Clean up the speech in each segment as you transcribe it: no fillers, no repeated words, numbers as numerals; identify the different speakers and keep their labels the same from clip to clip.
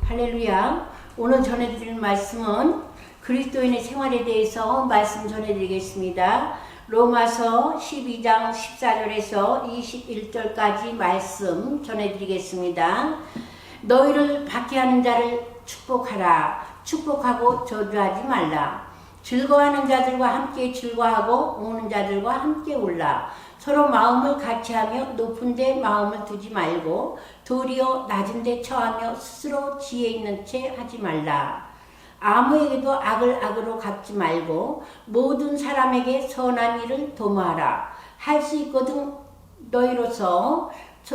Speaker 1: 할렐루야. 오늘 전해드릴 말씀은 그리스도인의 생활에 대해서 말씀 전해드리겠습니다. 로마서 12장 14절에서 21절까지 말씀 전해드리겠습니다. 너희를 박해하는 자를 축복하라. 축복하고 저주하지 말라. 즐거워하는 자들과 함께 즐거워하고 우는 자들과 함께 울라. 서로 마음을 같이하며 높은 데 마음을 두지 말고 도리어 낮은 데 처하며 스스로 지혜 있는 채 하지 말라. 아무에게도 악을 악으로 갚지 말고 모든 사람에게 선한 일을 도모하라. 할 수 있거든 너희로서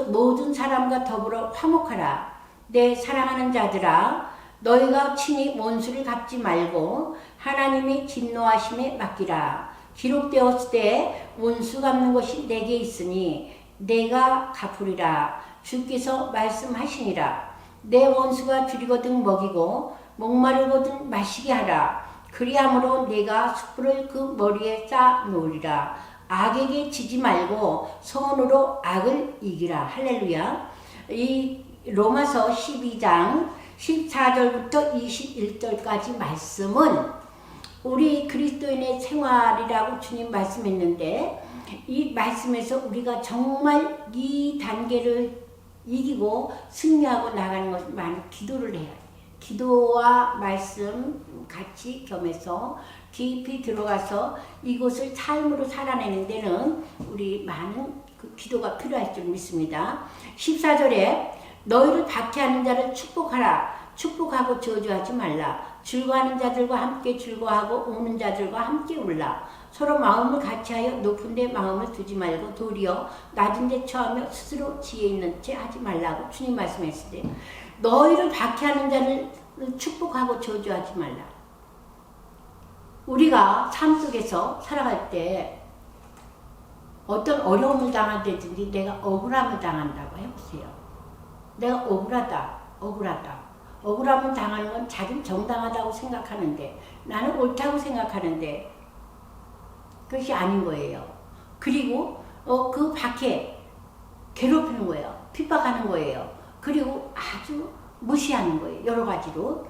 Speaker 1: 모든 사람과 더불어 화목하라. 내 사랑하는 자들아, 너희가 친히 원수를 갚지 말고 하나님이 진노하심에 맡기라. 기록되었을 때 원수 갚는 것이 내게 있으니 내가 갚으리라. 주께서 말씀하시니라. 내 원수가 줄이거든 먹이고 목마르거든 마시게 하라. 그리함으로 내가 숯불을 그 머리에 쌓아 놓으리라. 악에게 지지 말고 선으로 악을 이기라. 할렐루야. 이 로마서 12장 14절부터 21절까지 말씀은 우리 그리스도인의 생활이라고 주님 말씀했는데, 이 말씀에서 우리가 정말 이 단계를 이기고 승리하고 나가는 것은 많은 기도를 해야 돼요. 기도와 말씀 같이 겸해서 깊이 들어가서 이곳을 삶으로 살아내는 데는 우리 많은 그 기도가 필요할 줄 믿습니다. 14절에 너희를 박해하는 자를 축복하라. 축복하고 저주하지 말라. 즐거워하는 자들과 함께 즐거워하고 우는 자들과 함께 울라. 서로 마음을 같이하여 높은 데 마음을 두지 말고 도리어 낮은 데 처하며 스스로 지혜 있는 채 하지 말라고 주님 말씀했을 때, 너희를 박해하는 자를 축복하고 저주하지 말라. 우리가 삶 속에서 살아갈 때 어떤 어려움을 당하든지 내가 억울함을 당한다고 해보세요. 내가 억울함을 당하는 건 자기는 정당하다고 생각하는데, 나는 옳다고 생각하는데 그것이 아닌 거예요. 그리고 그 박해, 괴롭히는 거예요. 핍박하는 거예요. 그리고 아주 무시하는 거예요. 여러 가지로.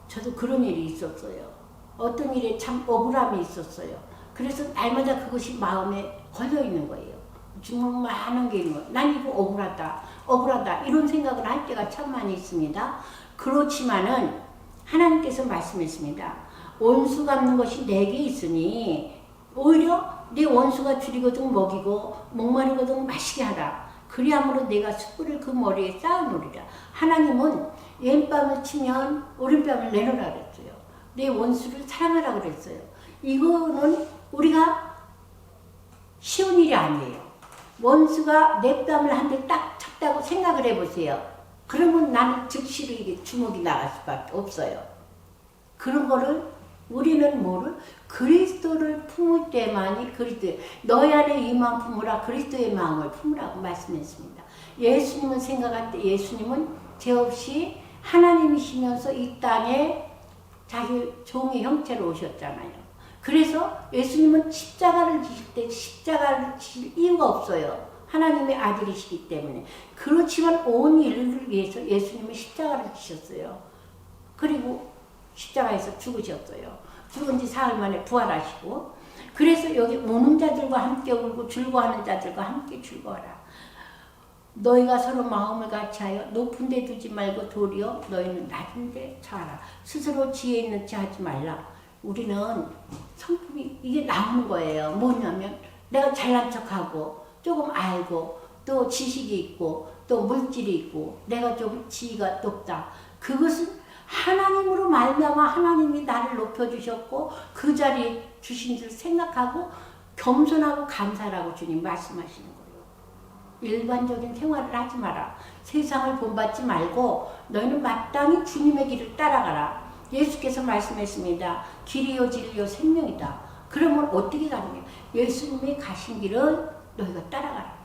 Speaker 1: 저도 그런 일이 있었어요. 어떤 일에 참 억울함이 있었어요. 그래서 날마다 그것이 마음에 걸려 있는 거예요. 정말 많은 게 있는 거예요. 난 이거 억울하다 이런 생각을 할 때가 참 많이 있습니다. 그렇지만은 하나님께서 말씀했습니다. 원수 갚는 것이 내게 있으니 오히려 네 원수가 줄이거든 먹이고 목마르거든 마시게 하라. 그리함으로 내가 숯불을 그 머리에 쌓아 놓으리라. 하나님은 왼뺨을 치면 오른뺨을 내놓으라 그랬어요. 내 원수를 사랑하라 그랬어요. 이거는 우리가 쉬운 일이 아니에요. 원수가 내 뺨을 한 대 딱 쳤다고 생각을 해보세요. 그러면 나는 즉시로 이게 주먹이 나갈 수밖에 없어요. 그런 거를 우리는 그리스도를 품을 때만이 너희 안에 이만 품으라. 그리스도의 마음을 품으라고 말씀했습니다. 예수님은 생각할 때 예수님은 죄 없이 하나님이시면서 이 땅에 자기 종의 형체로 오셨잖아요. 그래서 예수님은 십자가를 지실 때 십자가를 지실 이유가 없어요. 하나님의 아들이시기 때문에. 그렇지만 온 인류를 위해서 예수님은 십자가를 지셨어요. 그리고 십자가에서 죽으셨어요. 죽은 지 사흘 만에 부활하시고. 그래서 여기 우는 자들과 함께 울고 즐거워하는 자들과 함께 즐거워하라. 너희가 서로 마음을 같이하여 높은 데 두지 말고 도리어 너희는 낮은 데 처하라. 스스로 지혜 있는 채 하지 말라. 우리는 성품이 이게 나오는 거예요. 뭐냐면 내가 잘난 척하고 조금 알고 또 지식이 있고 또 물질이 있고 내가 좀 지위가 높다. 그것은 하나님으로 말미암아 하나님이 나를 높여주셨고 그 자리에 주신 줄 생각하고 겸손하고 감사하라고 주님 말씀하시는 거예요. 일반적인 생활을 하지 마라. 세상을 본받지 말고 너희는 마땅히 주님의 길을 따라가라. 예수께서 말씀했습니다. 길이요 진리요 생명이다. 그러면 어떻게 가는 거예요? 예수님이 가신 길을 너희가 따라가라.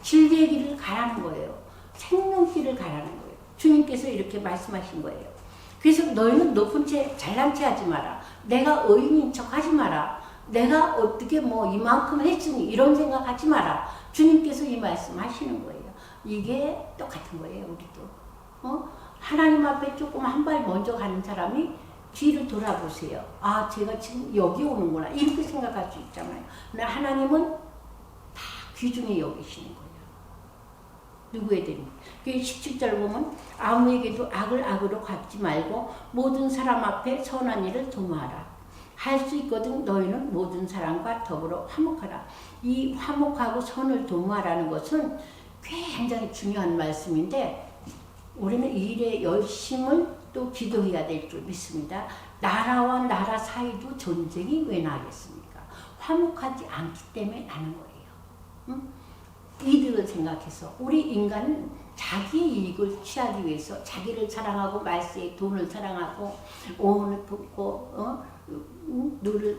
Speaker 1: 진리의 길을 가라는 거예요. 생명길을 가라는 거예요. 주님께서 이렇게 말씀하신 거예요. 그래서 너희는 높은 채 잘난 채 하지 마라. 내가 의인인 척 하지 마라. 내가 어떻게 이만큼 했으니 이런 생각하지 마라. 주님께서 이 말씀 하시는 거예요. 이게 똑같은 거예요. 우리도 하나님 앞에 조금 한 발 먼저 가는 사람이 뒤를 돌아보세요. 아, 제가 지금 여기 오는구나. 이렇게 생각할 수 있잖아요. 근데 하나님은 다 귀중히 여기시는 거예요. 누구에게든. 17절 보면 아무에게도 악을 악으로 갚지 말고 모든 사람 앞에 선한 일을 도모하라. 할 수 있거든 너희는 모든 사람과 더불어 화목하라. 이 화목하고 선을 도모하라는 것은 굉장히 중요한 말씀인데 우리는 이 일에 열심을 또 기도해야 될 줄 믿습니다. 나라와 나라 사이도 전쟁이 왜 나겠습니까? 화목하지 않기 때문에 나는 거예요. 응? 이득을 생각해서 우리 인간은 자기의 이익을 취하기 위해서 자기를 사랑하고 말세에 돈을 사랑하고 오온을 품고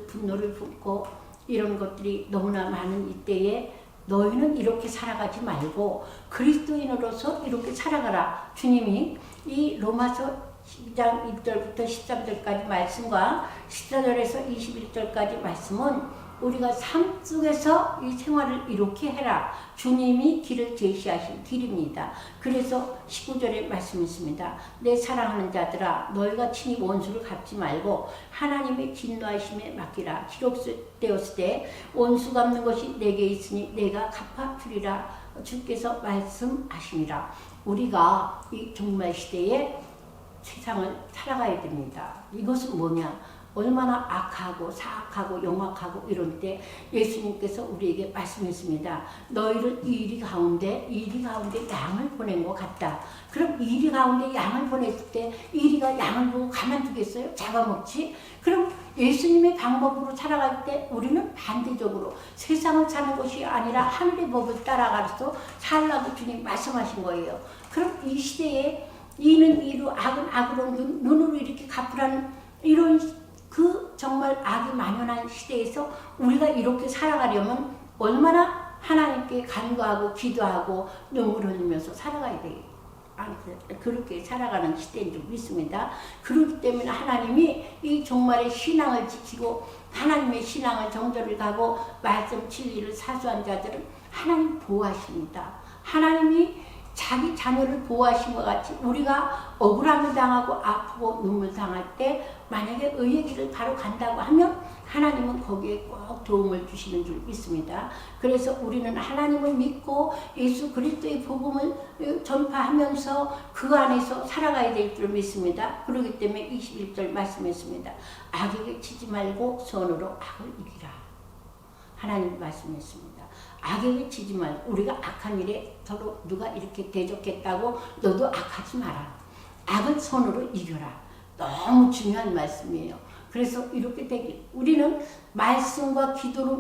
Speaker 1: 분노를 품고 이런 것들이 너무나 많은 이때에 너희는 이렇게 살아가지 말고 그리스도인으로서 이렇게 살아가라. 주님이 이 로마서 12장 1절부터 13절까지 말씀과 14절에서 21절까지 말씀은 우리가 삶 속에서 이 생활을 이렇게 해라. 주님이 길을 제시하신 길입니다. 그래서 19절에 말씀이 있습니다. 내 사랑하는 자들아 너희가 친히 원수를 갚지 말고 하나님의 진노하심에 맡기라. 기록되었을 때 원수 갚는 것이 내게 있으니 내가 갚아주리라. 주께서 말씀하시니라. 우리가 이 종말 시대에 세상을 살아가야 됩니다. 이것은 뭐냐? 얼마나 악하고 사악하고 영악하고 이럴 때 예수님께서 우리에게 말씀했습니다. 너희를 이리 가운데 양을 보낸 것 같다. 그럼 이리 가운데 양을 보냈을 때 이리가 양을 보고 가만두겠어요? 잡아먹지? 그럼 예수님의 방법으로 살아갈 때 우리는 반대적으로 세상을 사는 것이 아니라 하늘의 법을 따라가서 살라고 주님 말씀하신 거예요. 그럼 이 시대에 이는 이로 악은 악으로 눈으로 이렇게 갚으라는 이런 그 정말 악이 만연한 시대에서 우리가 이렇게 살아가려면 얼마나 하나님께 간구하고 기도하고 눈물 흘리면서 살아가야 돼요. 그렇게 살아가는 시대인 줄 믿습니다. 그렇기 때문에 하나님이 이 종말의 신앙을 지키고 하나님의 신앙을 정절을 가고 말씀 진리를 사수한 자들은 하나님 보호하십니다. 하나님이 자기 자녀를 보호하신 것 같이 우리가 억울함을 당하고 아프고 눈물 당할 때 만약에 의의 길을 바로 간다고 하면 하나님은 거기에 꼭 도움을 주시는 줄 믿습니다. 그래서 우리는 하나님을 믿고 예수 그리스도의 복음을 전파하면서 그 안에서 살아가야 될 줄 믿습니다. 그렇기 때문에 21절 말씀했습니다. 악에게 치지 말고 선으로 악을 이기라. 하나님 말씀했습니다. 악에게 치지 말고 우리가 악한 일에 서로 누가 이렇게 대적했다고 너도 악하지 마라. 악을 손으로 이겨라. 너무 중요한 말씀이에요. 그래서 이렇게 되길 우리는 말씀과 기도로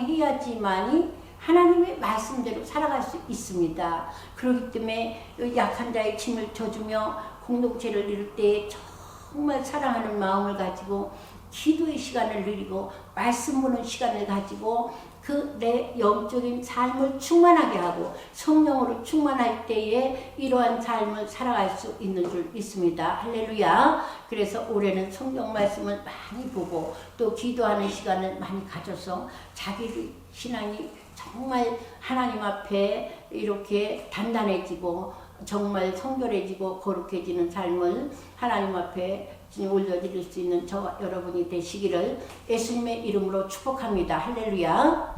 Speaker 1: 무장해야지만이 하나님의 말씀대로 살아갈 수 있습니다. 그렇기 때문에 약한 자의 짐을 져주며 공동체를 이룰 때 정말 사랑하는 마음을 가지고 기도의 시간을 누리고 말씀 보는 시간을 가지고 그 내 영적인 삶을 충만하게 하고 성령으로 충만할 때에 이러한 삶을 살아갈 수 있는 줄 믿습니다. 할렐루야. 그래서 올해는 성경 말씀을 많이 보고 또 기도하는 시간을 많이 가져서 자기 신앙이 정말 하나님 앞에 이렇게 단단해지고 정말 성결해지고 거룩해지는 삶을 하나님 앞에 올려드릴 수 있는 저와 여러분이 되시기를 예수님의 이름으로 축복합니다. 할렐루야.